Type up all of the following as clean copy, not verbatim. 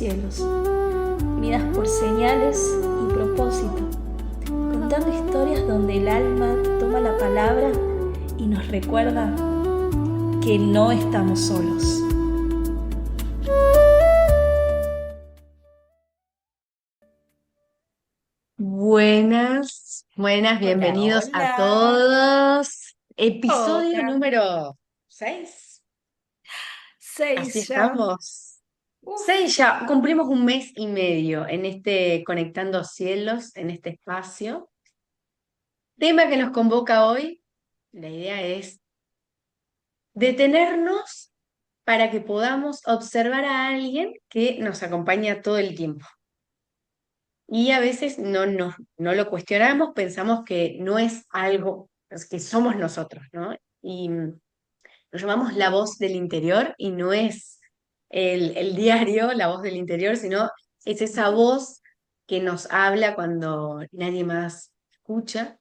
cielos, unidas por señales y propósito, contando historias donde el alma toma la palabra y nos recuerda que no estamos solos. Buenas, buenas, Hola, bienvenidos a hola. todos. Episodio Hola. número 6. Así 6 ya. estamos. Uf. 6 ya, cumplimos un mes y medio en este Conectando Cielos, en este espacio. Tema que nos convoca hoy, la idea es detenernos para que podamos observar a alguien que nos acompaña todo el tiempo. Y a veces no lo cuestionamos, pensamos que no es algo, es que somos nosotros, ¿no? Y lo llamamos la voz del interior y no es el diario, la voz del interior, sino es esa voz que nos habla cuando nadie más escucha,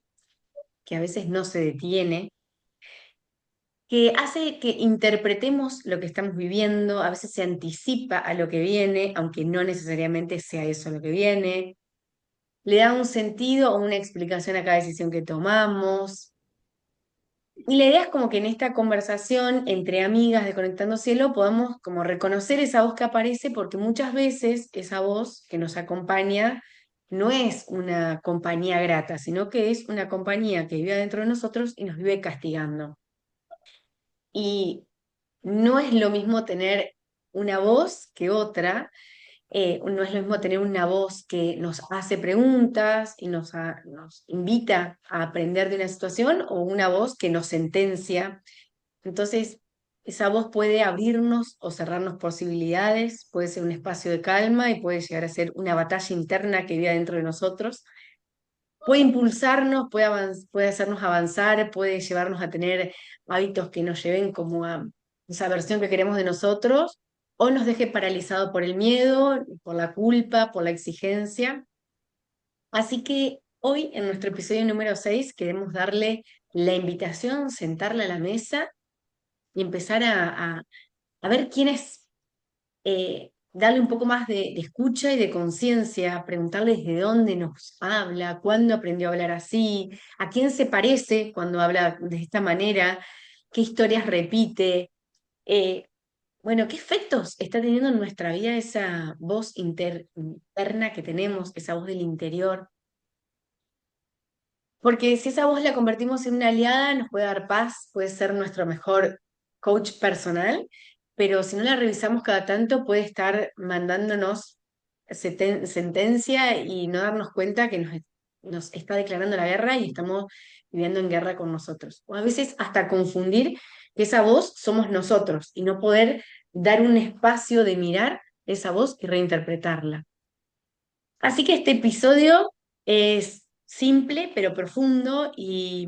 que a veces no se detiene, que hace que interpretemos lo que estamos viviendo, a veces se anticipa a lo que viene, aunque no necesariamente sea eso lo que viene, le da un sentido o una explicación a cada decisión que tomamos. Y la idea es como que en esta conversación entre amigas de Conectando Cielo podamos como reconocer esa voz que aparece, porque muchas veces esa voz que nos acompaña no es una compañía grata, sino que es una compañía que vive adentro de nosotros y nos vive castigando. Y no es lo mismo tener una voz que otra, no es lo mismo tener una voz que nos hace preguntas y nos invita a aprender de una situación o una voz que nos sentencia. Entonces, esa voz puede abrirnos o cerrarnos posibilidades, puede ser un espacio de calma y puede llegar a ser una batalla interna que vive dentro de nosotros. Puede impulsarnos, puede hacernos avanzar, puede llevarnos a tener hábitos que nos lleven como a esa versión que queremos de nosotros, o nos deje paralizado por el miedo, por la culpa, por la exigencia. Así que hoy, en nuestro episodio número 6 queremos darle la invitación, sentarla a la mesa y empezar a ver quién es, darle un poco más de escucha y de conciencia, preguntarle desde dónde nos habla, cuándo aprendió a hablar así, a quién se parece cuando habla de esta manera, qué historias repite, eh, bueno, qué efectos está teniendo en nuestra vida esa voz interna que tenemos, esa voz del interior. Porque si esa voz la convertimos en una aliada, nos puede dar paz, puede ser nuestro mejor coach personal, pero si no la revisamos cada tanto, puede estar mandándonos sentencia y no darnos cuenta que nos está declarando la guerra y estamos viviendo en guerra con nosotros. O a veces hasta confundir que esa voz somos nosotros y no poder dar un espacio de mirar esa voz y reinterpretarla. Así que este episodio es simple pero profundo y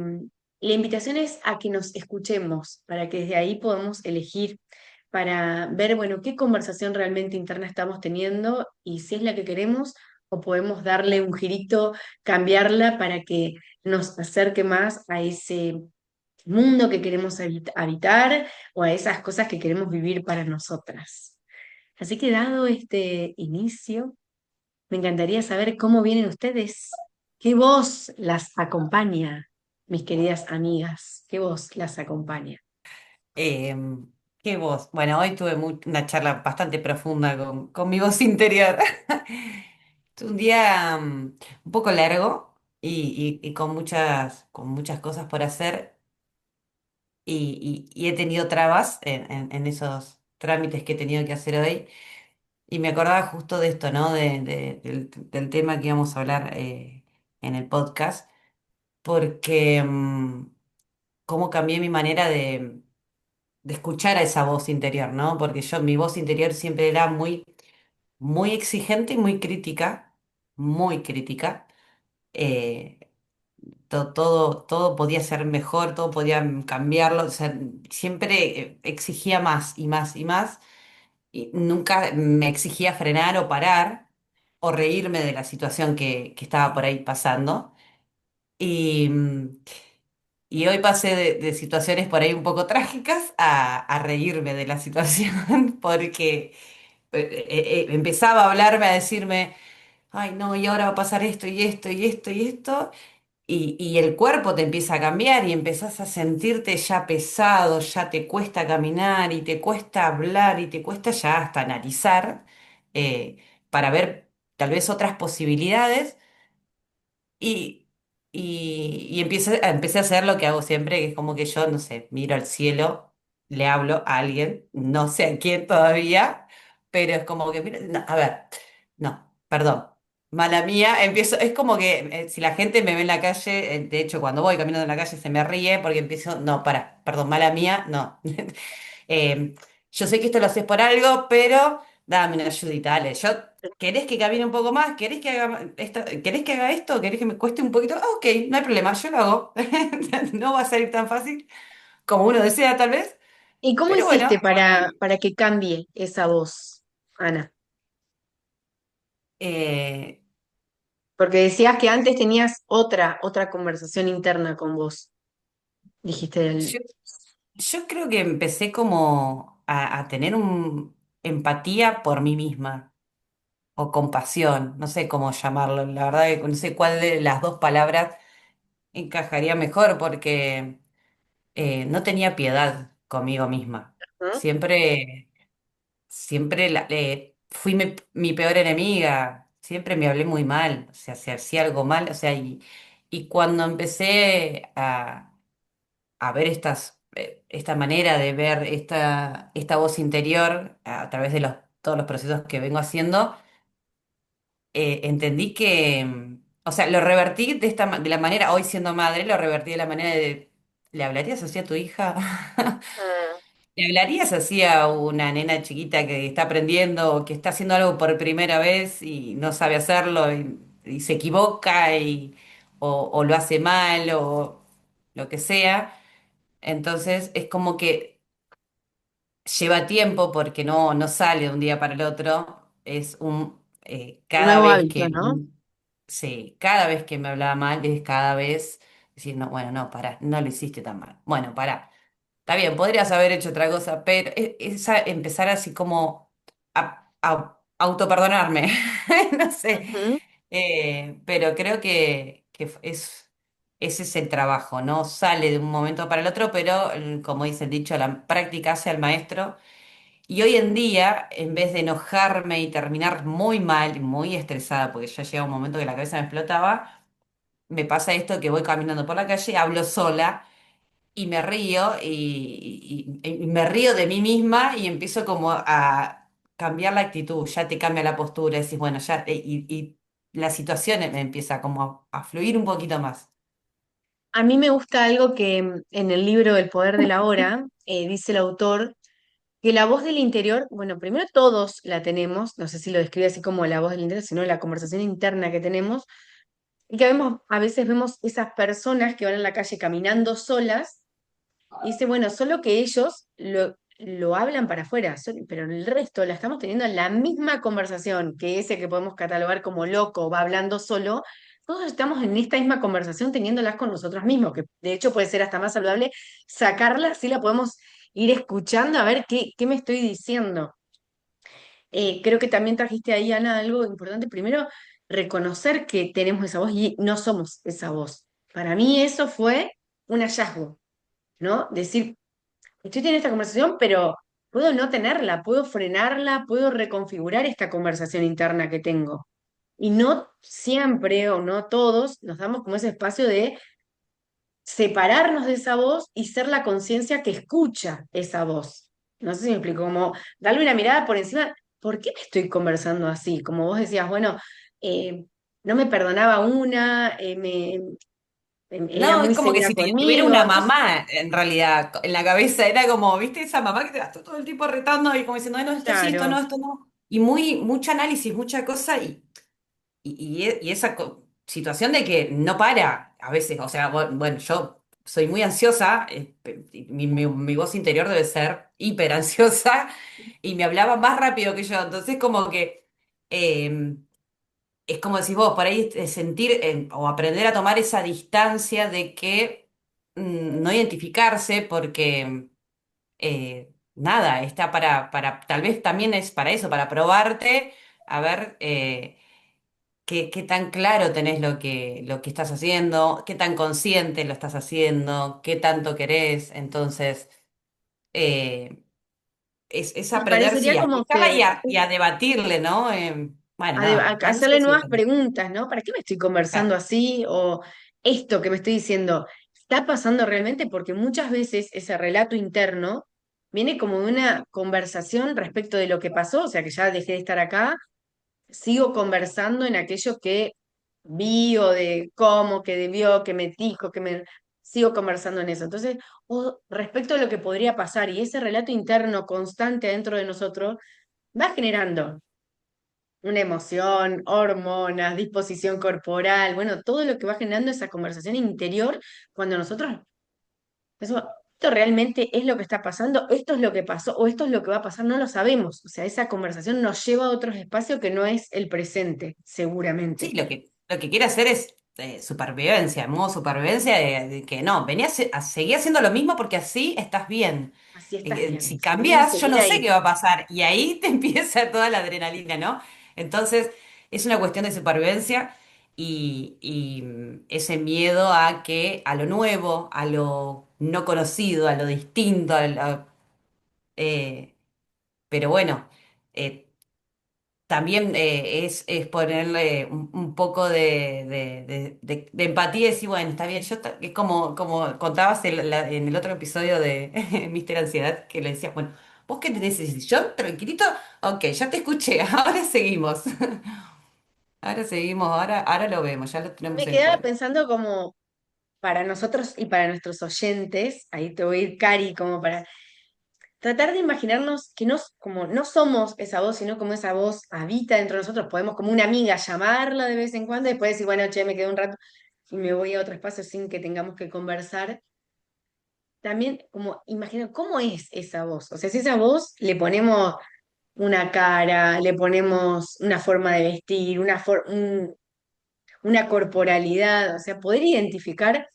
la invitación es a que nos escuchemos para que desde ahí podamos elegir para ver, bueno, qué conversación realmente interna estamos teniendo y si es la que queremos o podemos darle un girito, cambiarla para que nos acerque más a ese mundo que queremos habitar o a esas cosas que queremos vivir para nosotras. Así que dado este inicio, me encantaría saber cómo vienen ustedes. ¿Qué voz las acompaña, mis queridas amigas? ¿Qué voz las acompaña? Eh, ¿Qué voz? Bueno, hoy tuve una charla bastante profunda con mi voz interior. Fue un día un poco largo y con muchas cosas por hacer y he tenido trabas en esos trámites que he tenido que hacer hoy. Y me acordaba justo de esto, ¿no? Del tema que íbamos a hablar en el podcast, porque cómo cambié mi manera de escuchar a esa voz interior, ¿no? Porque mi voz interior siempre era muy exigente y muy crítica, muy crítica. Eh, todo podía ser mejor, todo podía cambiarlo, o sea, siempre exigía más y más y más, y nunca me exigía frenar o parar o reírme de la situación que estaba por ahí pasando. Y, y hoy pasé de situaciones por ahí un poco trágicas a reírme de la situación, porque empezaba a hablarme, a decirme, ay, no, y ahora va a pasar esto y esto y esto y esto. Y el cuerpo te empieza a cambiar y empezás a sentirte ya pesado, ya te cuesta caminar y te cuesta hablar y te cuesta ya hasta analizar eh, para ver tal vez otras posibilidades. Y, y empecé a hacer lo que hago siempre, que es como que yo, no sé, miro al cielo, le hablo a alguien, no sé a quién todavía, pero es como que, mira, no, a ver, no, perdón, mala mía, empiezo, es como que si la gente me ve en la calle, de hecho cuando voy caminando en la calle se me ríe porque empiezo, no, para, perdón, mala mía, no. Eh, yo sé que esto lo haces por algo, pero dame una ayudita, dale. ¿Querés que camine un poco más? ¿Querés que haga esto? ¿Querés que me cueste un poquito? Ah, ok, no hay problema, yo lo hago. No va a salir tan fácil como uno desea, tal vez, ¿Y cómo pero hiciste bueno. para que cambie esa voz, Ana? eh, Porque decías que antes tenías otra conversación interna con vos. Dijiste yo, yo creo que empecé como a tener empatía por mí misma o compasión, no sé cómo llamarlo. La verdad que no sé cuál de las dos palabras encajaría mejor porque no tenía piedad conmigo misma. ¿no? Siempre, siempre fui mi peor enemiga. Siempre me hablé muy mal. O sea, si hacía algo mal, o sea, y cuando empecé a ver esta manera de ver esta voz interior a través de todos los procesos que vengo haciendo, entendí que, o sea, lo revertí de la manera, hoy siendo madre, lo revertí de la manera de, ¿le hablarías así a tu hija? Mm. ¿Le hablarías así a una nena chiquita que está aprendiendo o que está haciendo algo por primera vez y no sabe hacerlo y se equivoca o lo hace mal o lo que sea? Entonces es como que lleva tiempo porque no sale de un día para el otro. Es cada Nuevo vez hábito, que, ¿no? sí, cada vez que me hablaba mal es cada vez decir, no, bueno, no, pará, no lo hiciste tan mal. Bueno, pará. Está bien, podrías haber hecho otra cosa, pero empezar así como a autoperdonarme, no sé. Ujú. Pero creo que ese es el trabajo, ¿no? Sale de un momento para el otro, pero como dice el dicho, la práctica hace al maestro. Y hoy en día, en vez de enojarme y terminar muy mal, muy estresada, porque ya llega un momento que la cabeza me explotaba, me pasa esto que voy caminando por la calle, hablo sola y me río y me río de mí misma y empiezo como a cambiar la actitud, ya te cambia la postura, decís, bueno, ya, y la situación me empieza como a fluir un poquito más. A mí me gusta algo que en el libro El poder de la hora dice el autor, que la voz del interior, bueno, primero todos la tenemos, no sé si lo describe así como la voz del interior, sino la conversación interna que tenemos, y que a veces vemos esas personas que van en la calle caminando solas. Y dice, bueno, solo que ellos lo hablan para afuera, pero el resto la estamos teniendo en la misma conversación que ese que podemos catalogar como loco, va hablando solo. Todos estamos en esta misma conversación teniéndolas con nosotros mismos, que de hecho puede ser hasta más saludable sacarla, así la podemos ir escuchando a ver qué me estoy diciendo. Creo que también trajiste ahí, Ana, algo importante. Primero, reconocer que tenemos esa voz y no somos esa voz. Para mí eso fue un hallazgo, ¿no? Decir, estoy teniendo esta conversación, pero puedo no tenerla, puedo frenarla, puedo reconfigurar esta conversación interna que tengo. Y no siempre o no todos nos damos como ese espacio de separarnos de esa voz y ser la conciencia que escucha esa voz. No sé si me explico, como darle una mirada por encima, ¿por qué me estoy conversando así? Como vos decías, bueno, eh, no me perdonaba una, era No, muy es como que severa si tuviera conmigo, una entonces, mamá en realidad en la cabeza, era como, ¿viste? Esa mamá que te está todo el tiempo retando y como diciendo, "Ay, no, esto sí, claro. esto no. Y mucho análisis, mucha cosa y esa situación de que no para a veces, o sea, bueno, yo soy muy ansiosa, y mi voz interior debe ser hiper ansiosa y me hablaba más rápido que yo, entonces como que eh, es como decís vos, por ahí sentir o aprender a tomar esa distancia de que no identificarse porque nada, está tal vez también es para eso, para probarte, a ver qué tan claro tenés lo que estás haciendo, qué tan consciente lo estás haciendo, qué tanto querés. Entonces, eh, es Y aprender, sí, parecería a como escucharla que y a debatirle, ¿no? Bueno, nada, a a eso hacerle sí. nuevas preguntas, ¿no? ¿Para qué me estoy conversando Claro. así? O esto que me estoy diciendo, ¿está pasando realmente? Porque muchas veces ese relato interno viene como de una conversación respecto de lo que pasó, o sea que ya dejé de estar acá, sigo conversando en aquello que vi o de cómo, que debió, que me dijo, que me... Sigo conversando en eso. Entonces, o respecto a lo que podría pasar y ese relato interno constante dentro de nosotros va generando una emoción, hormonas, disposición corporal, bueno, todo lo que va generando esa conversación interior cuando nosotros, eso, esto realmente es lo que está pasando, esto es lo que pasó o esto es lo que va a pasar, no lo sabemos. O sea, esa conversación nos lleva a otros espacios que no es el presente, Sí, seguramente. lo que quiere hacer es supervivencia, en modo supervivencia de que no, a seguir haciendo lo mismo porque así estás bien. Así estás bien. Si Si tenés que cambias, yo seguir no sé ahí. qué va a pasar. Y ahí te empieza toda la adrenalina, ¿no? Entonces, es una cuestión de supervivencia y ese miedo a que, a lo nuevo, a lo no conocido, a lo distinto, eh, pero bueno. eh, También es ponerle un poco de empatía y decir, bueno, está bien, es como contabas en el otro episodio de Mister Ansiedad, que le decías, bueno, ¿vos qué tenés? Y decís, yo tranquilito, ok, ya te escuché, ahora seguimos, ahora seguimos, ahora lo vemos, ya lo tenemos Me en quedaba cuenta. pensando como para nosotros y para nuestros oyentes, ahí te voy a ir, Cari, como para tratar de imaginarnos que no, como no somos esa voz, sino como esa voz habita dentro de nosotros, podemos como una amiga llamarla de vez en cuando y después decir, bueno, che, me quedo un rato y me voy a otro espacio sin que tengamos que conversar. También como imaginar cómo es esa voz, o sea, si esa voz le ponemos una cara, le ponemos una forma de vestir, una corporalidad, o sea, poder identificar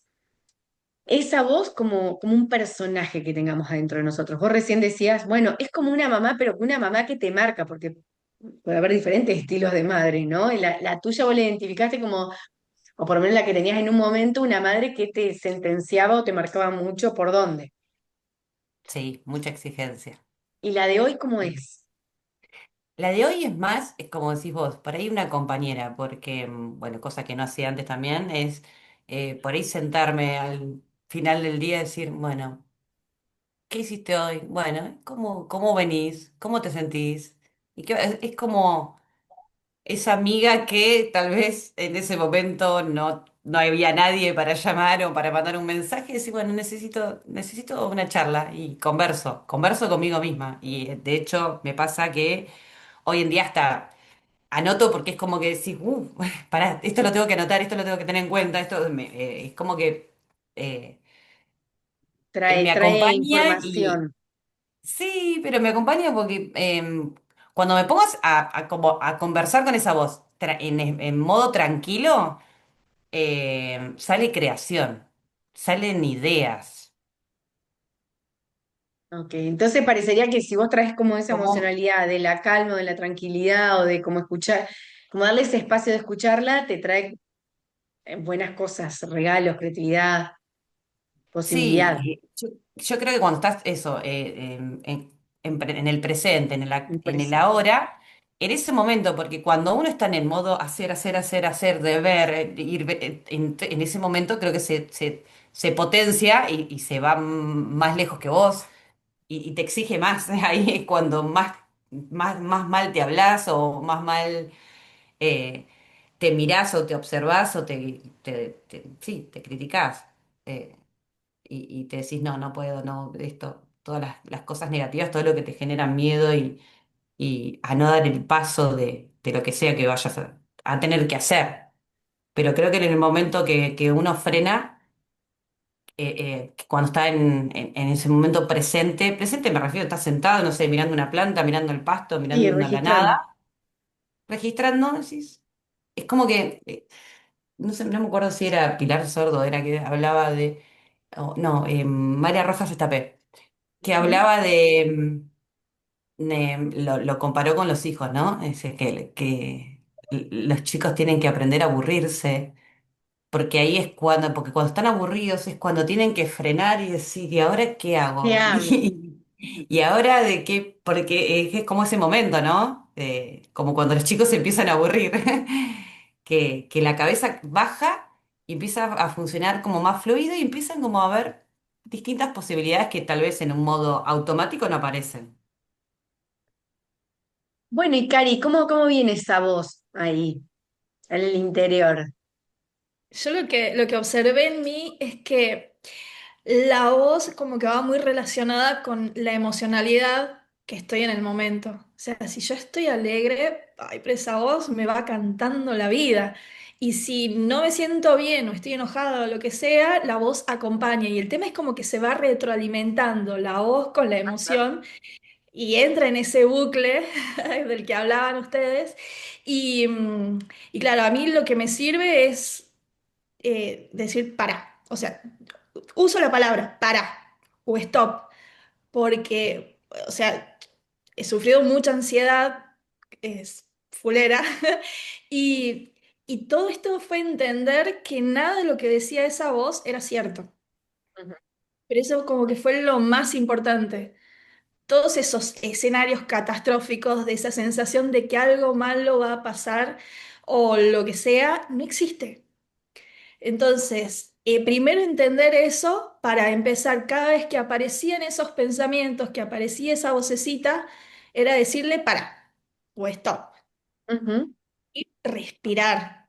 esa voz como un personaje que tengamos adentro de nosotros. Vos recién decías, bueno, es como una mamá, pero que una mamá que te marca, porque puede haber diferentes estilos de madre, ¿no? Y la tuya vos la identificaste como, o por lo menos la que tenías en un momento, una madre que te sentenciaba o te marcaba mucho por dónde. Sí, mucha exigencia. Y la de hoy, ¿cómo es? La de hoy es más, es como decís vos, por ahí una compañera, porque, bueno, cosa que no hacía antes también, es por ahí sentarme al final del día y decir, bueno, ¿qué hiciste hoy? Bueno, ¿cómo venís? ¿Cómo te sentís? Es como esa amiga que tal vez en ese momento no había nadie para llamar o para mandar un mensaje y decir, bueno, necesito una charla y converso conmigo misma. Y de hecho me pasa que hoy en día hasta anoto porque es como que decís, pará, esto lo tengo que anotar, esto lo tengo que tener en cuenta, es como que me Trae acompaña y información. sí, pero me acompaña porque cuando me pongo como a conversar con esa voz en modo tranquilo, sale creación, salen ideas. Ok, entonces parecería que si vos traes como esa Como, emocionalidad de la calma, o de la tranquilidad o de como escuchar, como darle ese espacio de escucharla, te trae buenas cosas, regalos, creatividad, posibilidad, sí, yo creo que cuando estás eso, en el presente, un en el presente. ahora, en ese momento, porque cuando uno está en el modo hacer, de ver, en ese momento creo que se potencia y se va más lejos que vos y te exige más. Ahí es cuando más mal te hablas o más mal eh, te mirás o te observás o sí, te criticás. Eh, y te decís, no, no puedo, no, esto, todas las cosas negativas, todo lo que te genera miedo y a no dar el paso de lo que sea que vayas a tener que hacer. Pero creo que en el momento que uno frena, cuando está en ese momento presente me refiero, estás sentado, no sé, mirando una planta, mirando el pasto, Sí, mirando la registrando. nada, registrando, decís, es como que, no sé, no me acuerdo si era Pilar Sordo, era que hablaba de, no, María Rosa Estapé que Ujú. hablaba lo comparó con los hijos, ¿no? Dice que los chicos tienen que aprender a aburrirse, porque ahí es porque cuando están aburridos es cuando tienen que frenar y decir, ¿y ahora qué ¿Qué hago? hago? Y ahora de qué, porque es como ese momento, ¿no? Como cuando los chicos se empiezan a aburrir, que la cabeza baja y empieza a funcionar como más fluido y empiezan como a ver distintas posibilidades que tal vez en un modo automático no aparecen. Bueno, y Cari, ¿cómo viene esa voz ahí, en el interior? Yo lo que observé en mí es que la voz como que va muy relacionada con la emocionalidad que estoy en el momento. O sea, si yo estoy alegre, ay, pero esa voz me va cantando la vida. Y si no me siento bien o estoy enojada o lo que sea, la voz acompaña. Y el tema es como que se va retroalimentando la voz con la emoción y entra en ese bucle del que hablaban ustedes. Y, y claro, a mí lo que me sirve es decir para. O sea, uso la palabra para o stop, porque, o sea, he sufrido mucha ansiedad, es fulera, y, y todo esto fue entender que nada de lo que decía esa voz era cierto. Ujú. Pero eso como que fue lo más importante. Todos esos escenarios catastróficos, de esa sensación de que algo malo va a pasar o lo que sea, no existe. Entonces, primero entender eso para empezar, cada vez que aparecían esos pensamientos, que aparecía esa vocecita, era decirle para o stop Ujú. y respirar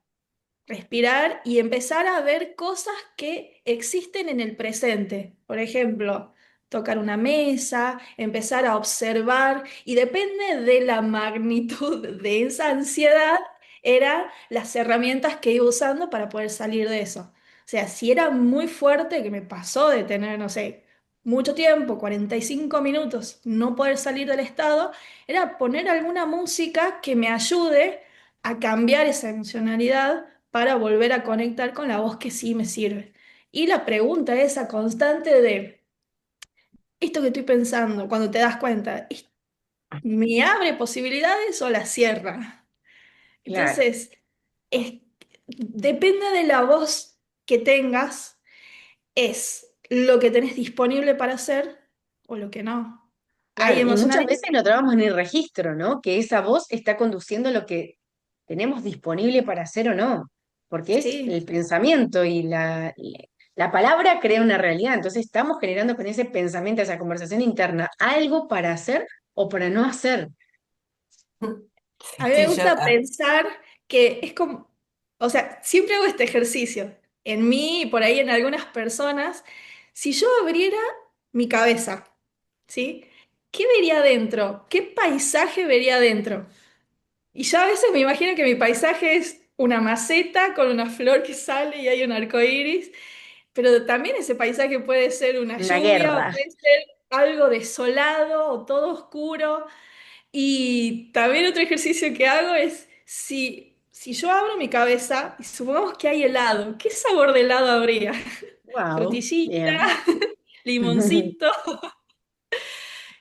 y empezar a ver cosas que existen en el presente. Por ejemplo, tocar una mesa, empezar a observar y depende de la magnitud de esa ansiedad, eran las herramientas que iba usando para poder salir de eso. O sea, si era muy fuerte, que me pasó de tener, no sé, mucho tiempo, 45 minutos, no poder salir del estado, era poner alguna música que me ayude a cambiar esa emocionalidad para volver a conectar con la voz que sí me sirve. Y la pregunta esa constante de, esto que estoy pensando, cuando te das cuenta, ¿me abre posibilidades o la cierra? Claro, Entonces, depende de la voz que tengas, es lo que tenés disponible para hacer o lo que no. Hay claro. Y muchas emocionalidad, veces no tomamos ni registro, ¿no? Que esa voz está conduciendo lo que tenemos disponible para hacer o no. Porque es sí. el pensamiento y la palabra crea una realidad. Entonces estamos generando con ese pensamiento, esa conversación interna, algo para hacer o para no hacer. A mí me Sí, yo, gusta pensar que es como, o sea, siempre hago este ejercicio. En mí y por ahí en algunas personas, si yo abriera mi cabeza, ¿sí? ¿Qué vería adentro? ¿Qué paisaje vería adentro? Y yo a veces me imagino que mi paisaje es una maceta con una flor que sale y hay un arco iris, pero también ese paisaje puede ser una Una lluvia o guerra. puede ser algo desolado o todo oscuro. Y también otro ejercicio que hago es, si yo abro mi cabeza y supongamos que hay helado, ¿qué sabor de helado habría? Wow, Frutillita, bien. limoncito.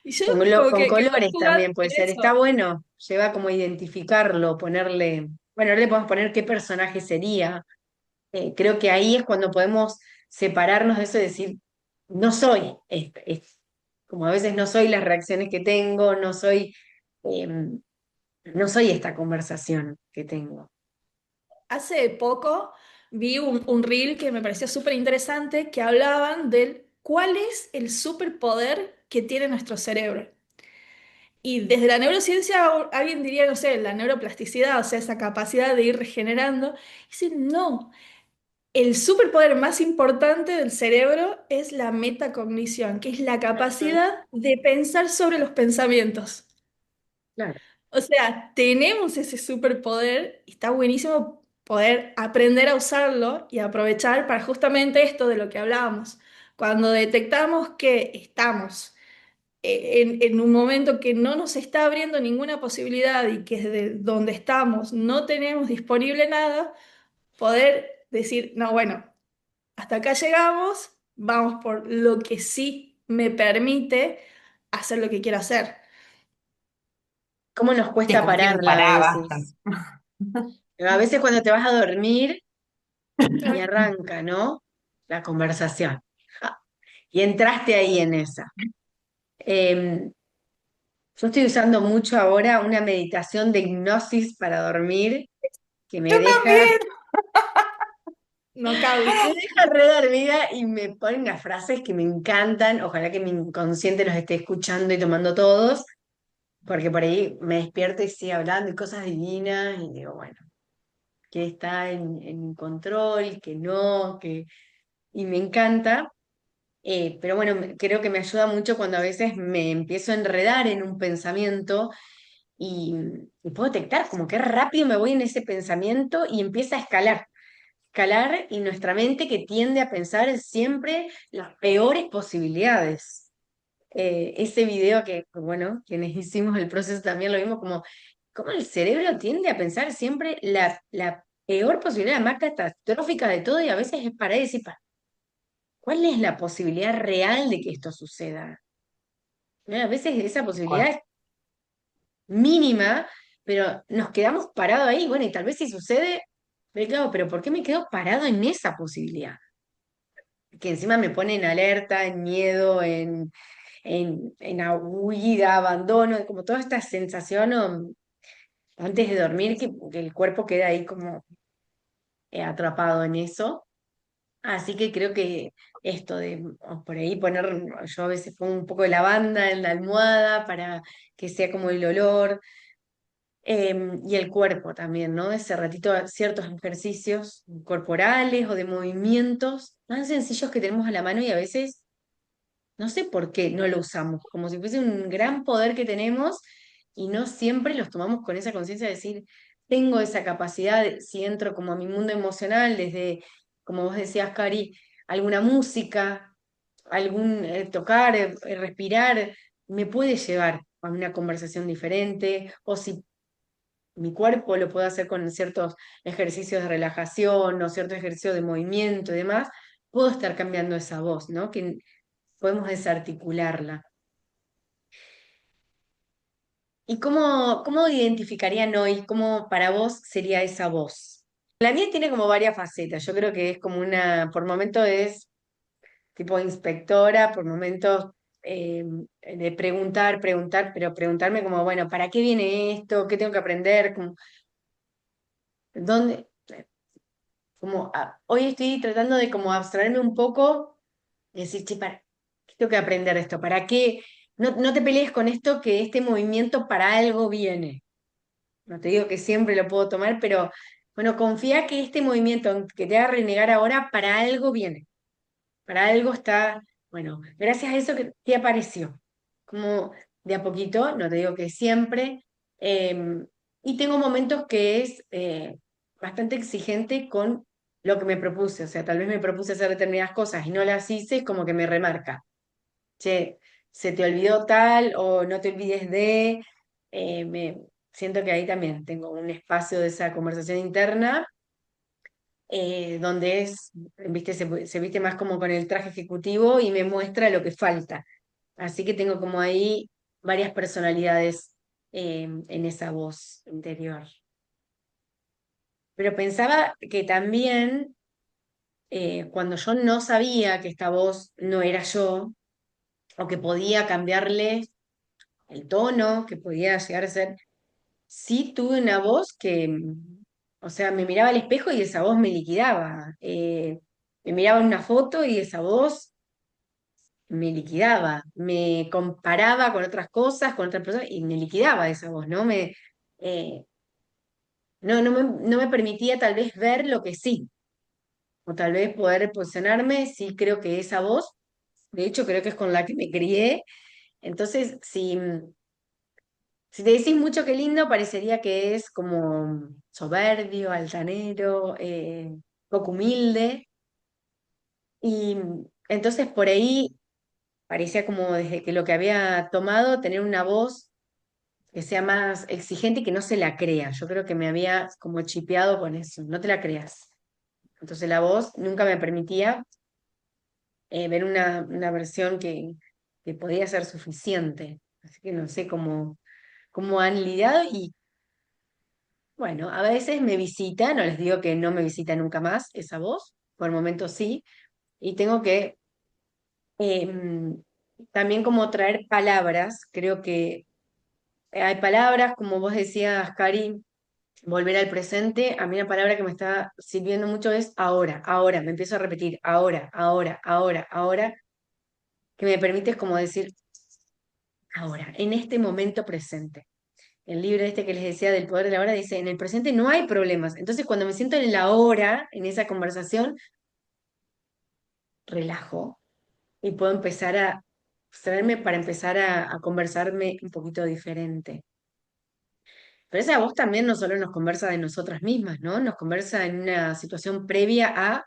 Y yo Con como que voy colores jugando también puede con ser. Está eso. bueno. Lleva como a identificarlo, ponerle. Bueno, ahora le podemos poner qué personaje sería. Creo que ahí es cuando podemos separarnos de eso y decir, no soy, como a veces no soy las reacciones que tengo, eh, no soy esta conversación que tengo. Hace poco vi un reel que me pareció súper interesante que hablaban del cuál es el superpoder que tiene nuestro cerebro. Y desde la neurociencia alguien diría, no sé, la neuroplasticidad, o sea, esa capacidad de ir regenerando. Y dicen, no, el superpoder más importante del cerebro es la metacognición, que es la Ujú. capacidad de pensar sobre los pensamientos. Claro. O sea, tenemos ese superpoder y está buenísimo poder aprender a usarlo y aprovechar para justamente esto de lo que hablábamos. Cuando detectamos que estamos en un momento que no nos está abriendo ninguna posibilidad y que desde donde estamos no tenemos disponible nada, poder decir, no, bueno, hasta acá llegamos, vamos por lo que sí me permite hacer lo que quiero hacer. ¿Cómo nos Te cuesta escupí un pararla a pará, basta. veces? A veces cuando te vas a dormir y arranca, ¿no? La conversación. Ja, y entraste ahí en esa. Em, yo estoy usando mucho ahora una meditación de hipnosis para dormir que Yo también. Knockout. me deja re dormida y me pone unas frases que me encantan. Ojalá que mi inconsciente los esté escuchando y tomando todos, porque por ahí me despierto y sigue hablando y cosas divinas y digo, bueno, que está en control, que no, que... Y me encanta. Pero bueno, creo que me ayuda mucho cuando a veces me empiezo a enredar en un pensamiento y, y puedo detectar como que rápido me voy en ese pensamiento y empieza a escalar. Escalar y nuestra mente que tiende a pensar siempre las peores posibilidades. Ese video que, bueno, quienes hicimos el proceso también lo vimos como el cerebro tiende a pensar siempre la peor posibilidad, más catastrófica de todo y a veces es para decir, ¿cuál es la posibilidad real de que esto suceda? A veces esa posibilidad es mínima, pero nos quedamos parados ahí. Bueno, y tal vez si sucede, me claro, pero ¿por qué me quedo parado en esa posibilidad? Que encima me pone en alerta, en miedo, en huida, abandono, como toda esta sensación antes de dormir, que el cuerpo queda ahí como atrapado en eso. Así que creo que esto de por ahí poner, yo a veces pongo un poco de lavanda en la almohada para que sea como el olor, y el cuerpo también, ¿no? Ese ratito, ciertos ejercicios corporales o de movimientos tan sencillos que tenemos a la mano y a veces no sé por qué no lo usamos, como si fuese un gran poder que tenemos y no siempre los tomamos con esa conciencia de decir, tengo esa capacidad, si entro como a mi mundo emocional, desde, como vos decías, Cari, alguna música, algún tocar, respirar, me puede llevar a una conversación diferente, o si mi cuerpo lo puedo hacer con ciertos ejercicios de relajación o ciertos ejercicios de movimiento y demás, puedo estar cambiando esa voz, ¿no? Que podemos desarticularla. ¿Y cómo identificarían hoy, cómo para vos sería esa voz? La mía tiene como varias facetas. Yo creo que es como por momentos es tipo inspectora, por momentos de preguntar, pero preguntarme como, bueno, ¿para qué viene esto? ¿Qué tengo que aprender? ¿Dónde? Hoy estoy tratando de como abstraerme un poco y decir, che, ¿qué tengo que aprender de esto? ¿Para qué? No te pelees con esto, que este movimiento para algo viene. No te digo que siempre lo puedo tomar, pero bueno, confía que este movimiento que te haga renegar ahora para algo viene. Para algo está, bueno, gracias a eso que te apareció. Como de a poquito, no te digo que siempre. Y tengo momentos que es bastante exigente con lo que me propuse. O sea, tal vez me propuse hacer determinadas cosas y no las hice, es como que me remarca. Che, se te olvidó tal o no te olvides de. Siento que ahí también tengo un espacio de esa conversación interna donde viste, se viste más como con el traje ejecutivo y me muestra lo que falta. Así que tengo como ahí varias personalidades en esa voz interior. Pero pensaba que también cuando yo no sabía que esta voz no era yo, o que podía cambiarle el tono, que podía llegar a ser, sí tuve una voz que, o sea, me miraba al espejo y esa voz me liquidaba. Me miraba en una foto y esa voz me liquidaba. Me comparaba con otras cosas, con otras personas y me liquidaba esa voz, ¿no? Eh, no me permitía tal vez ver lo que sí, o tal vez poder posicionarme. Sí creo que esa voz, de hecho creo que es con la que me crié. Entonces, si te decís mucho qué lindo, parecería que es como soberbio, altanero, poco humilde. Y entonces por ahí parecía como desde que lo que había tomado, tener una voz que sea más exigente y que no se la crea. Yo creo que me había como chipeado con eso, no te la creas. Entonces la voz nunca me permitía ver una versión que podía ser suficiente. Así que no sé cómo han lidiado y bueno, a veces me visita, no les digo que no me visita nunca más esa voz, por el momento sí, y tengo que em, también como traer palabras, creo que hay palabras, como vos decías, Cari, volver al presente, a mí una palabra que me está sirviendo mucho es ahora, ahora, me empiezo a repetir, ahora, ahora, ahora, ahora, que me permite como decir ahora, en este momento presente. El libro este que les decía del poder de la hora dice, en el presente no hay problemas. Entonces, cuando me siento en la hora, en esa conversación, relajo y puedo empezar a traerme para empezar a conversarme un poquito diferente. Pero esa voz también no solo nos conversa de nosotras mismas, ¿no? Nos conversa en una situación previa a,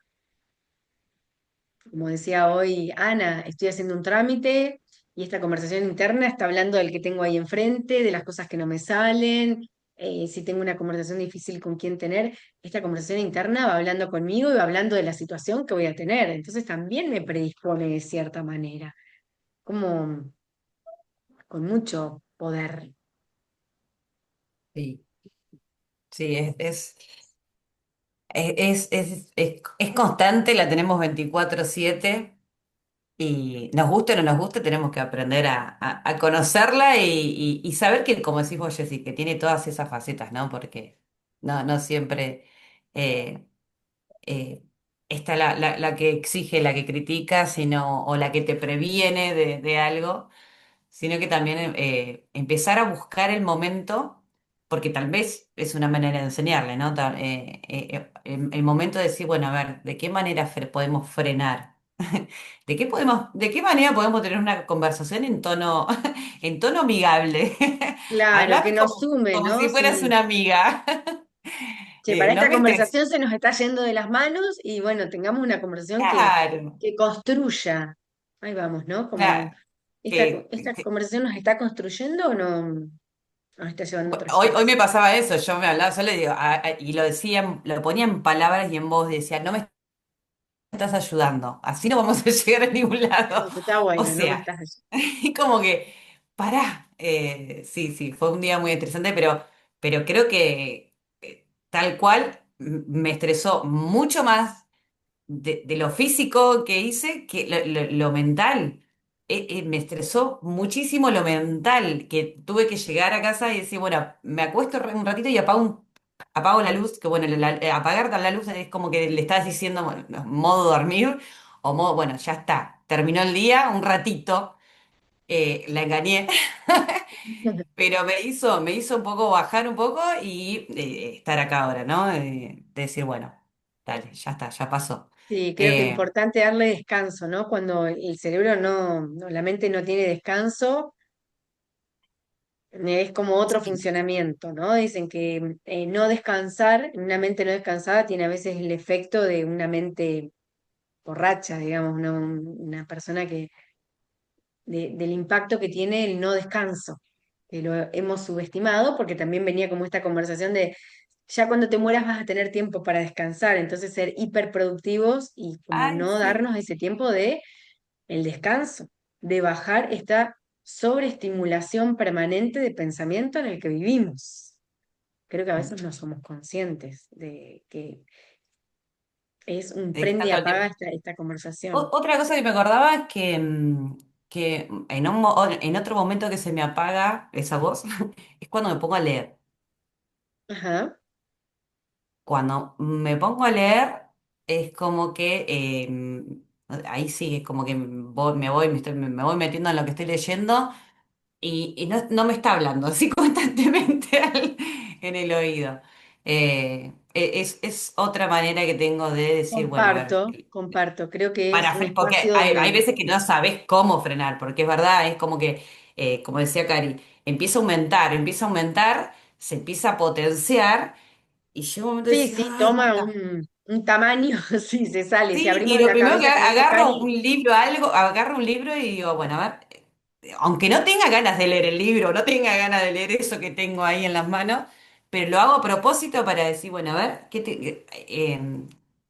como decía hoy Ana, estoy haciendo un trámite y esta conversación interna está hablando del que tengo ahí enfrente, de las cosas que no me salen, si tengo una conversación difícil con quién tener, esta conversación interna va hablando conmigo y va hablando de la situación que voy a tener. Entonces también me predispone de cierta manera, como con mucho poder. Sí, sí, es constante, la tenemos 24/7 y nos guste o no nos guste, tenemos que aprender a conocerla y saber que, como decís vos, Jessy, que tiene todas esas facetas, ¿no? Porque no siempre eh, eh, está la que exige, la que critica, sino, o la que te previene de algo, sino que también empezar a buscar el momento, porque tal vez es una manera de enseñarle, ¿no? El momento de decir, bueno, a ver, ¿de qué manera podemos frenar? ¿De qué manera podemos tener una conversación en tono, en tono amigable? Claro, que Hablame nos como, sume, como ¿no? si fueras Sí. una amiga. Che, para No esta me estés. conversación se nos está yendo de las manos y bueno, tengamos una conversación Claro, que construya. Ahí vamos, ¿no? Como claro. esta conversación nos está construyendo o no nos está llevando a otro Hoy me espacio. pasaba eso, yo me hablaba, yo le digo, y lo decía, lo ponía en palabras y en voz, decía, no me estás ayudando, así no vamos a llegar a ningún lado. Eso está O bueno, no me sea, estás. y como que, pará, sí, sí, fue un día muy estresante, pero creo que tal cual me estresó mucho más de lo físico que hice que lo mental. Me estresó muchísimo lo mental, que tuve que llegar a casa y decir, bueno, me acuesto un ratito y apago la luz, que bueno, apagar la luz es como que le estás diciendo, bueno, no, modo dormir, o modo, bueno, ya está, terminó el día, un ratito, la engañé, pero me hizo un poco bajar un poco y estar acá ahora, ¿no? De decir, bueno, dale, ya está, ya pasó. Sí, creo que es Eh, importante darle descanso, ¿no? Cuando el cerebro la mente no tiene descanso, es como otro sí. funcionamiento, ¿no? Dicen que no descansar, una mente no descansada tiene a veces el efecto de una mente borracha, digamos, una persona del impacto que tiene el no descanso, que lo hemos subestimado porque también venía como esta conversación de ya cuando te mueras vas a tener tiempo para descansar, entonces ser hiperproductivos y como Ay, no sí. darnos ese tiempo de el descanso, de bajar esta sobreestimulación permanente de pensamiento en el que vivimos. Creo que a veces no somos conscientes de que es un De que prende está y todo el apaga tiempo. esta conversación. Otra cosa que me acordaba es que en otro momento que se me apaga esa voz es cuando me pongo a leer. Ajá. Cuando me pongo a leer es como que ahí sí, es como que me voy metiendo en lo que estoy leyendo y no me está hablando así constantemente en el oído. Es otra manera que tengo de decir, bueno, a ver. Comparto, comparto. Creo que es un Porque espacio hay donde veces que no sabes cómo frenar, porque es verdad, es como que, como decía Cari, empieza a aumentar, se empieza a potenciar, y llega un momento de sí, decir, sí, ay, toma basta. un tamaño, sí, se sale. Si Sí, abrimos y lo la primero que cabeza, como dice agarro Cari, un libro, agarro un libro y digo, bueno, a ver, aunque no tenga ganas de leer el libro, no tenga ganas de leer eso que tengo ahí en las manos, pero lo hago a propósito para decir, bueno, a ver,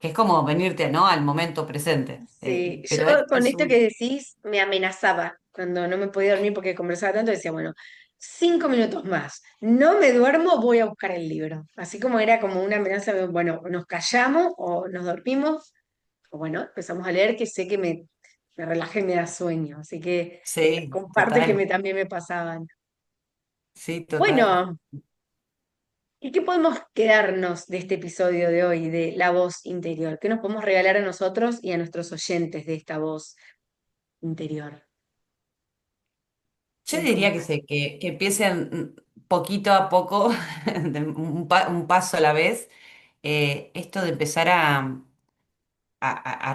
que es como venirte, ¿no? Al momento presente. Sí, yo Pero con es esto que decís me amenazaba cuando no me podía dormir porque conversaba tanto, decía, bueno, 5 minutos más, no me duermo, voy a buscar el libro. Así como era como una amenaza de, bueno, nos callamos o nos dormimos, o bueno, empezamos a leer que sé que me relaja y me da sueño. Así que sí, comparto que total, también me pasaban. sí, total. Bueno, ¿y qué podemos quedarnos de este episodio de hoy, de la voz interior? ¿Qué nos podemos regalar a nosotros y a nuestros oyentes de esta voz interior? Yo ¿Querés diría que, comentar? que empiecen poquito a poco, un paso a la vez, esto de empezar a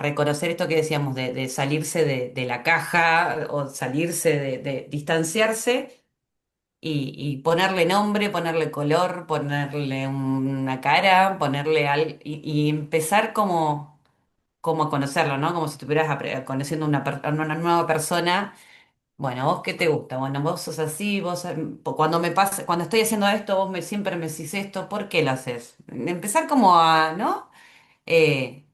reconocer esto que decíamos, de salirse de la caja o salirse de distanciarse y ponerle nombre, ponerle color, ponerle una cara, ponerle algo y empezar como a conocerlo, ¿no? Como si estuvieras conociendo una nueva persona. Bueno, ¿vos qué te gusta? Bueno, vos sos así, cuando me pasa, cuando estoy haciendo esto, siempre me decís esto, ¿por qué lo haces? Empezar como a, ¿no? Eh,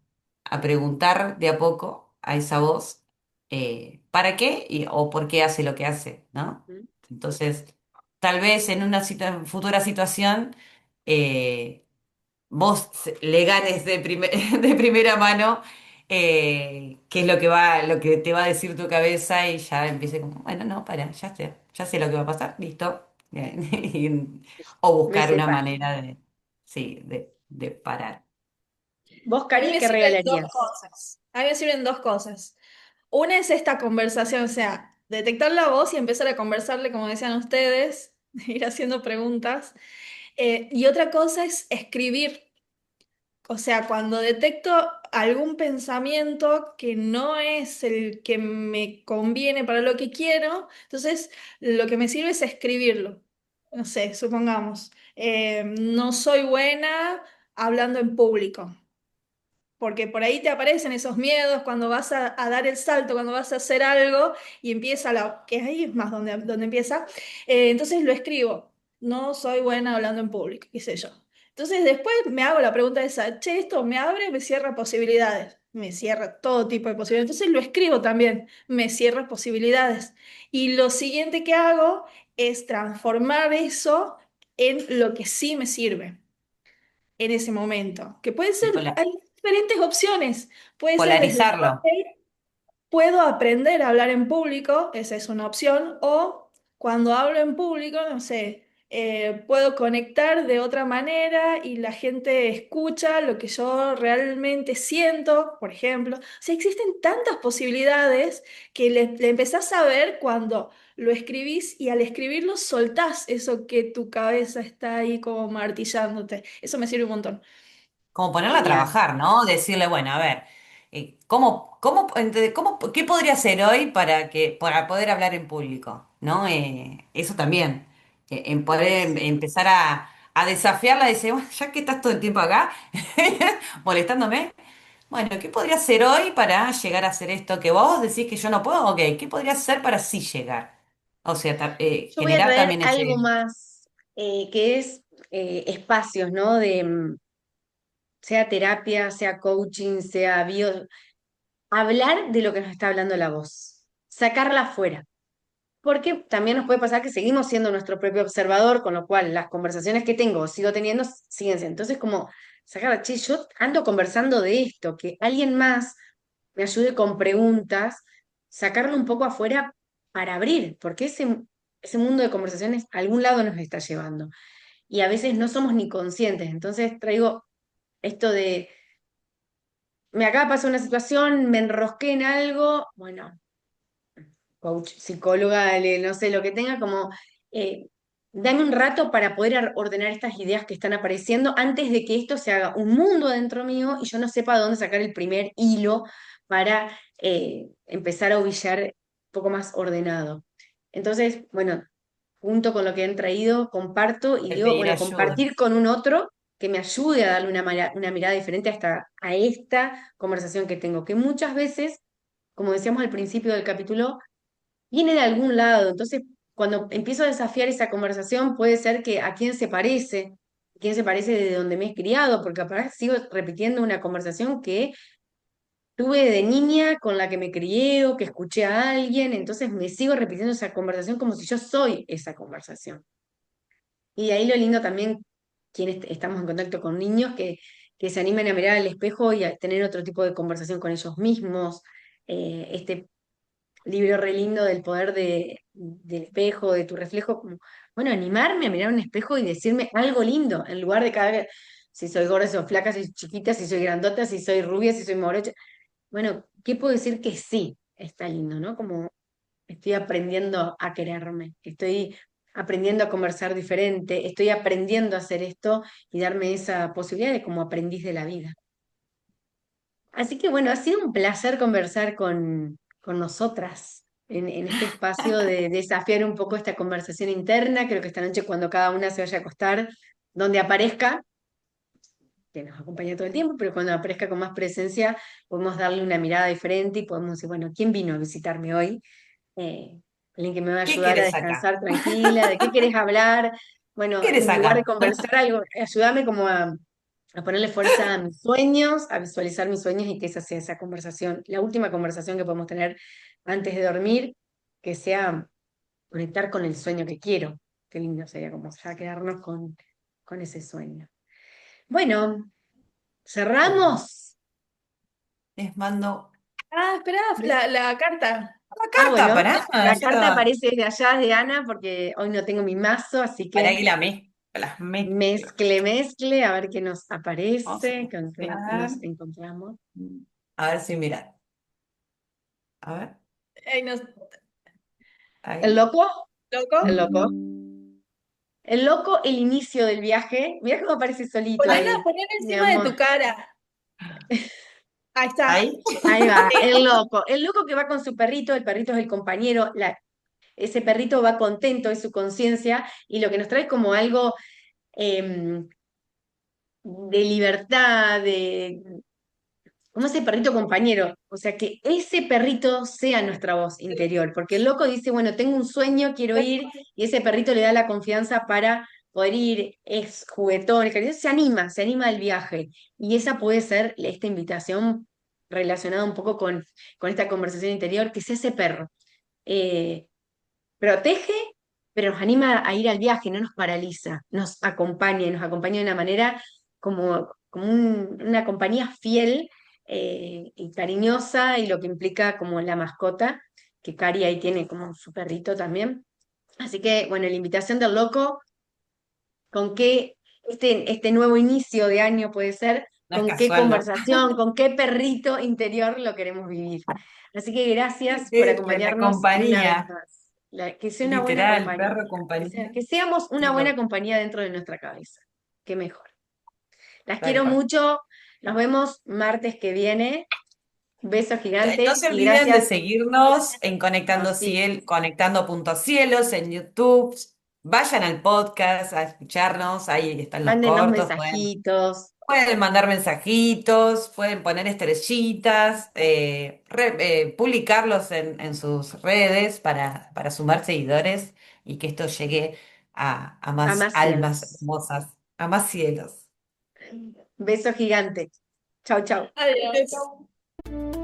a preguntar de a poco a esa voz, ¿para qué? O por qué hace lo que hace, ¿no? ¿Mm? Entonces, tal vez en una futura situación, eh, vos le ganes de primera mano qué es lo que lo que te va a decir tu cabeza y ya empiece como, bueno, no, para, ya sé lo que va a pasar, listo. O Me buscar una separo. manera sí, de parar. ¿Vos, A mí Cari, me qué sirven dos regalarías? cosas. A mí me sirven dos cosas. Una es esta conversación, o sea, detectar la voz y empezar a conversarle, como decían ustedes, ir haciendo preguntas. Y otra cosa es escribir. O sea, cuando detecto algún pensamiento que no es el que me conviene para lo que quiero, entonces lo que me sirve es escribirlo. No sé, supongamos, no soy buena hablando en público. Porque por ahí te aparecen esos miedos cuando vas a dar el salto, cuando vas a hacer algo y empieza que ahí es más donde empieza. Entonces lo escribo. No soy buena hablando en público, qué sé yo. Entonces después me hago la pregunta esa, che, esto me abre, me cierra posibilidades, me cierra todo tipo de posibilidades. Entonces lo escribo también, me cierra posibilidades. Y lo siguiente que hago es transformar eso en lo que sí me sirve en ese momento, que puede Y ser, hay diferentes opciones, puede ser desde, polarizarlo. ok, puedo aprender a hablar en público, esa es una opción, o cuando hablo en público, no sé, puedo conectar de otra manera y la gente escucha lo que yo realmente siento, por ejemplo. O sea, existen tantas posibilidades que le empezás a ver cuando lo escribís y al escribirlo soltás eso que tu cabeza está ahí como martillándote. Eso me sirve un montón. Como ponerla a Genial. trabajar, ¿no? Decirle, bueno, a ver, qué podría hacer hoy para poder hablar en público? ¿No? Eso también, en poder Ay, sí. empezar a desafiarla, decir, bueno, ya que estás todo el tiempo acá, molestándome, bueno, ¿qué podría hacer hoy para llegar a hacer esto que vos decís que yo no puedo? Ok, ¿qué podría hacer para sí llegar? O sea, Yo voy a generar traer también algo ese, más, que es espacios, ¿no? Sea terapia, sea coaching, sea bio, hablar de lo que nos está hablando la voz, sacarla afuera. Porque también nos puede pasar que seguimos siendo nuestro propio observador, con lo cual las conversaciones que tengo o sigo teniendo siguen siendo. Entonces, como sacar, che, yo ando conversando de esto, que alguien más me ayude con preguntas, sacarlo un poco afuera para abrir, porque ese mundo de conversaciones a algún lado nos está llevando. Y a veces no somos ni conscientes. Entonces traigo esto de, me acaba de pasar una situación, me enrosqué en algo, bueno, coach, psicóloga, no sé, lo que tenga, como dame un rato para poder ordenar estas ideas que están apareciendo antes de que esto se haga un mundo dentro mío y yo no sepa dónde sacar el primer hilo para empezar a ovillar un poco más ordenado. Entonces, bueno, junto con lo que han traído, comparto y el digo, pedir bueno, ayuda. compartir con un otro que me ayude a darle una mirada diferente hasta a esta conversación que tengo, que muchas veces, como decíamos al principio del capítulo, viene de algún lado. Entonces, cuando empiezo a desafiar esa conversación, puede ser que a quién se parece. quién se parece de donde me he criado, porque aparte sigo repitiendo una conversación que tuve de niña con la que me crié o que escuché a alguien, entonces me sigo repitiendo esa conversación como si yo soy esa conversación. Y de ahí lo lindo también, quienes estamos en contacto con niños, que se animen a mirar al espejo y a tener otro tipo de conversación con ellos mismos. Este libro re lindo del poder del espejo, de tu reflejo, como, bueno, animarme a mirar un espejo y decirme algo lindo, en lugar de cada vez, si soy gorda, si soy flaca, si soy chiquita, si soy grandota, si soy rubia, si soy morocha. Bueno, ¿qué puedo decir que sí está lindo, ¿no? Como estoy aprendiendo a quererme, estoy aprendiendo a conversar diferente, estoy aprendiendo a hacer esto y darme esa posibilidad de como aprendiz de la vida. Así que bueno, ha sido un placer conversar con nosotras en este espacio de desafiar un poco esta conversación interna. Creo que esta noche cuando cada una se vaya a acostar, donde aparezca, que nos acompaña todo el tiempo, pero cuando aparezca con más presencia, podemos darle una mirada diferente y podemos decir, bueno, ¿quién vino a visitarme hoy? Eh, Alguien que me va a ¿Qué ayudar a querés acá? descansar tranquila, ¿de qué querés hablar? Bueno, ¿Qué querés en lugar de acá? conversar algo, ayúdame como a ponerle fuerza a mis sueños, a visualizar mis sueños y que esa sea esa conversación, la última conversación que podemos tener antes de dormir, que sea conectar con el sueño que quiero. Qué lindo sería como ya quedarnos con ese sueño. Bueno, Bueno, cerramos. les mando Ah, esperá, la carta. una Ah, carta bueno, para la carta aparece desde allá de Ana porque hoy no tengo mi mazo, así para que que las mezclo. mezcle, a ver qué nos Vamos a aparece, con qué mezclar. nos encontramos. A ver si miran. A ver, Ay, no, ¿El ahí. loco? ¿El loco. loco? El loco, el inicio del viaje. Mirá cómo aparece solito ahí, Ponelo mi encima de amor. tu cara. Ahí está. Ahí. Ahí va, Sí. el loco. El loco que va con su perrito, el perrito es el compañero, ese perrito va contento, es su conciencia, y lo que nos trae es como algo em, de libertad, como ese perrito compañero, o sea, que ese perrito sea nuestra voz interior, porque el loco dice, bueno, tengo un sueño, quiero ir, y ese perrito le da la confianza para poder ir, es juguetón, es cariñoso, se anima al viaje, y esa puede ser esta invitación relacionada un poco con esta conversación interior, que sea ese perro. Eh, Protege, pero nos anima a ir al viaje, no nos paraliza, nos acompaña y nos acompaña de una manera como una compañía fiel y cariñosa y lo que implica como la mascota, que Cari ahí tiene como su perrito también. Así que, bueno, la invitación del loco, con qué este nuevo inicio de año puede ser, No es con qué casual, ¿no? conversación, con qué perrito interior lo queremos vivir. Así que gracias por La acompañarnos una vez compañía, más. Que sea una buena literal, compañía, perro compañía. que seamos una Sí, buena compañía dentro de nuestra cabeza. Qué mejor. Las tal quiero cual. mucho. Nos vemos martes que viene. Besos No gigantes se y olviden de gracias. seguirnos en No, sí. Conectando Puntos Cielos en YouTube. Vayan al podcast a escucharnos, ahí están los Mándenos cortos, mensajitos. pueden mandar mensajitos, pueden poner estrellitas, publicarlos en sus redes para sumar seguidores y que esto llegue a A más más almas cielos. hermosas, a más cielos. Besos gigantes. Chau, chau. Adiós.